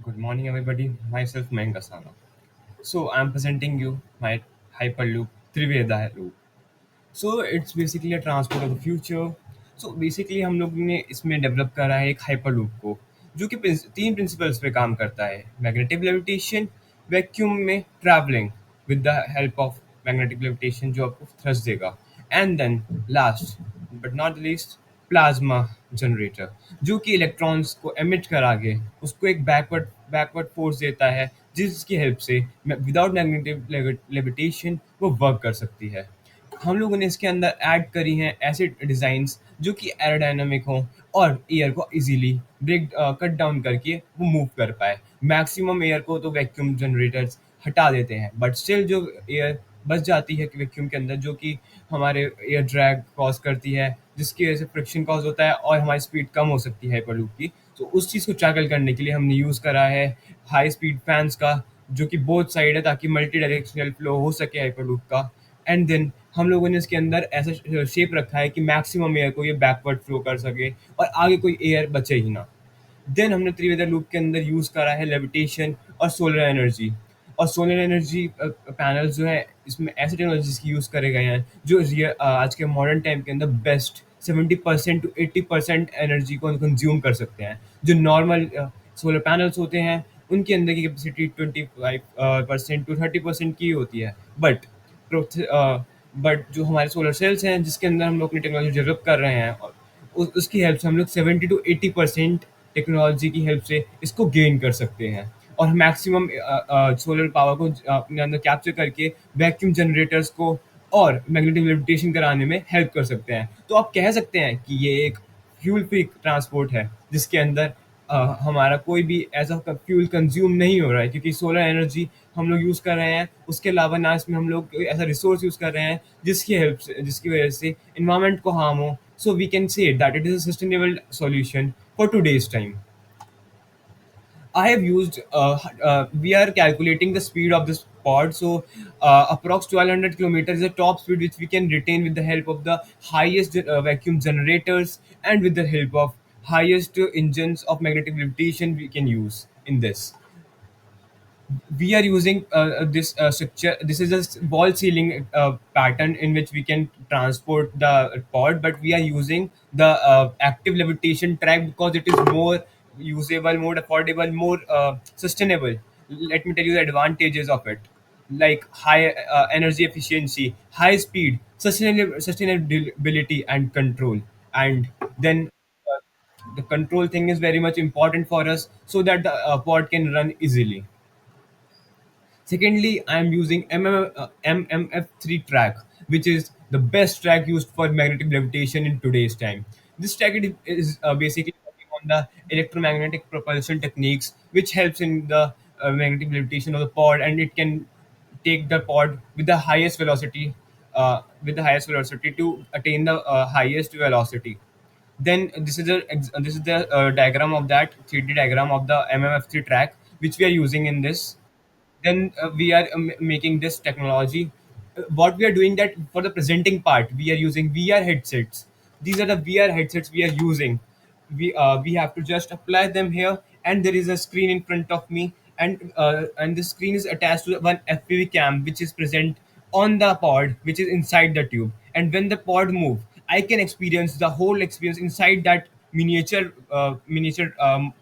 Good morning, everybody. Myself, Mayank Asana. So, I'm presenting you my Hyperloop Triveda loop. So, it's basically a transport of the future. So, basically हम लोग ने इसमें develop करा है एक hyperloop को जो कि तीन प्रिंसिपल्स पे काम करता है: मैग्नेटिक लेविटेशन, वैक्यूम में travelling with the help of magnetic levitation जो आपको थ्रस्ट देगा, and then last but not least plasma generator जो कि इलेक्ट्रॉन्स को एमिट करा के उसको एक बैकवर्ड बैकवर्ड फोर्स देता है, जिसकी हेल्प से विदाउट मैग्नेटिक लेविटेशन वो वर्क कर सकती है। हम लोगों ने इसके अंदर ऐड करी हैं ऐसे डिज़ाइंस जो कि एरोडायनामिक हों और एयर को इजीली ब्रेक कट डाउन करके वो मूव कर पाए। मैक्सिमम एयर को तो वैक्यूम जनरेटर्स हटा देते हैं, बट स्टिल जो एयर बच जाती है वैक्यूम के अंदर, जो कि हमारे एयर ड्रैग कॉज करती है, जिसकी वजह से फ्रिक्शन कॉज होता है और हमारी स्पीड कम हो सकती है हाइपरलूप की। तो उस चीज़ को टैकल करने के लिए हमने यूज़ करा है हाई स्पीड फैंस का, जो कि बोथ साइड है ताकि मल्टी डायरेक्शनल फ्लो हो सके हाइपरलूप का। एंड देन हम लोगों ने इसके अंदर ऐसा शेप रखा है कि मैक्सिमम एयर को ये बैकवर्ड फ्लो कर सके और आगे कोई एयर बचे ही ना। देन हमने त्रिवेदा लूप के अंदर यूज़ करा है लेविटेशन और सोलर एनर्जी। और सोलर एनर्जी पैनल्स जो है इसमें ऐसे टेक्नोलॉजीज की यूज़ करे गए हैं जो आज के मॉडर्न टाइम के अंदर बेस्ट 70% टू 80% एनर्जी को कंज्यूम कर सकते हैं। जो नॉर्मल सोलर पैनल्स होते हैं उनके अंदर की कैपेसिटी 25% टू 30% की होती है, बट जो हमारे सोलर सेल्स हैं जिसके अंदर हम लोग अपनी टेक्नोलॉजी डेवलप कर रहे हैं, और उसकी हेल्प से हम लोग 70 to 80% टेक्नोलॉजी की हेल्प से इसको गेन कर सकते हैं और मैक्सिमम सोलर पावर को अपने अंदर कैप्चर करके वैक्यूम जनरेटर्स को और मैग्नेटिक लेविटेशन कराने में हेल्प कर सकते हैं। तो आप कह सकते हैं कि ये एक फ्यूल फ्री ट्रांसपोर्ट है जिसके अंदर हमारा कोई भी ऐसा फ्यूल कंज्यूम नहीं हो रहा है, क्योंकि सोलर एनर्जी हम लोग यूज़ कर रहे हैं। उसके अलावा ना इसमें हम लोग कोई ऐसा रिसोर्स यूज़ कर रहे हैं जिसकी हेल्प से, जिसकी वजह से इन्वायरमेंट को हार्म हो। So we can say that it is a sustainable solution for today's time. I have used, we are calculating the speed of this pod. So, approx 1200 kilometers is the top speed which we can retain with the help of the highest vacuum generators and with the help of highest engines of magnetic levitation we can use in this. We are using this structure. This is a wall ceiling pattern in which we can transport the pod, but we are using the active levitation track because it is more usable, more affordable, more sustainable. Let me tell you the advantages of it, like high energy efficiency, high speed, sustainability, and control. And then the control thing is very much important for us so that the pod can run easily. Secondly, I am using MMF3 track, which is the best track used for magnetic levitation in today's time. This track is basically working on the electromagnetic propulsion techniques, which helps in the magnetic levitation of the pod, and it can take the pod with the highest velocity to attain the highest velocity. Then this is the diagram of that 3D diagram of the MMF3 track, which we are using in this. Then we are making this technology. What we are doing that for the presenting part, we are using VR headsets. These are the VR headsets we are using. We have to just apply them here, and there is a screen in front of me, and the screen is attached to one FPV cam which is present on the pod, which is inside the tube. And when the pod move, I can experience the whole experience inside that miniature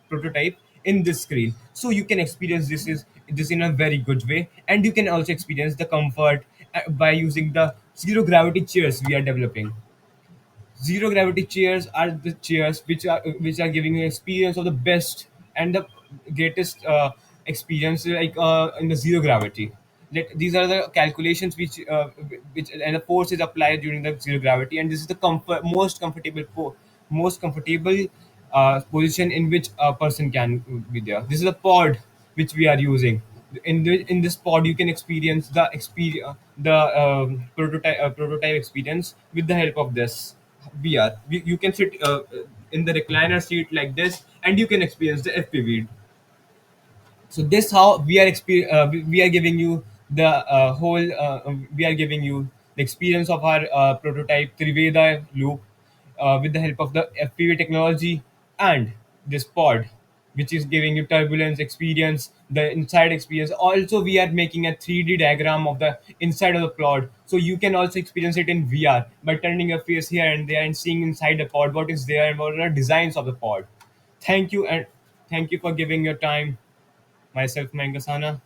prototype in this screen. So you can experience this in a very good way, and you can also experience the comfort by using the zero gravity chairs we are developing. Zero gravity chairs are the chairs which are giving you experience of the best and the greatest experience, like in the zero gravity. These are the calculations which and the force is applied during the zero gravity, and this is the most comfortable position in which a person can be there. This is a pod which we are using. In this pod, you can experience the prototype experience with the help of this VR. You can sit in the recliner seat like this, and you can experience the FPV. So this how we are giving you the we are giving you the experience of our prototype Triveda loop with the help of the FPV technology and this pod. which is giving you turbulence experience, the inside experience. Also, we are making a 3D diagram of the inside of the pod, so you can also experience it in VR by turning your face here and there and seeing inside the pod what is there and what are the designs of the pod. Thank you, and thank you for giving your time. Myself, Mangasana.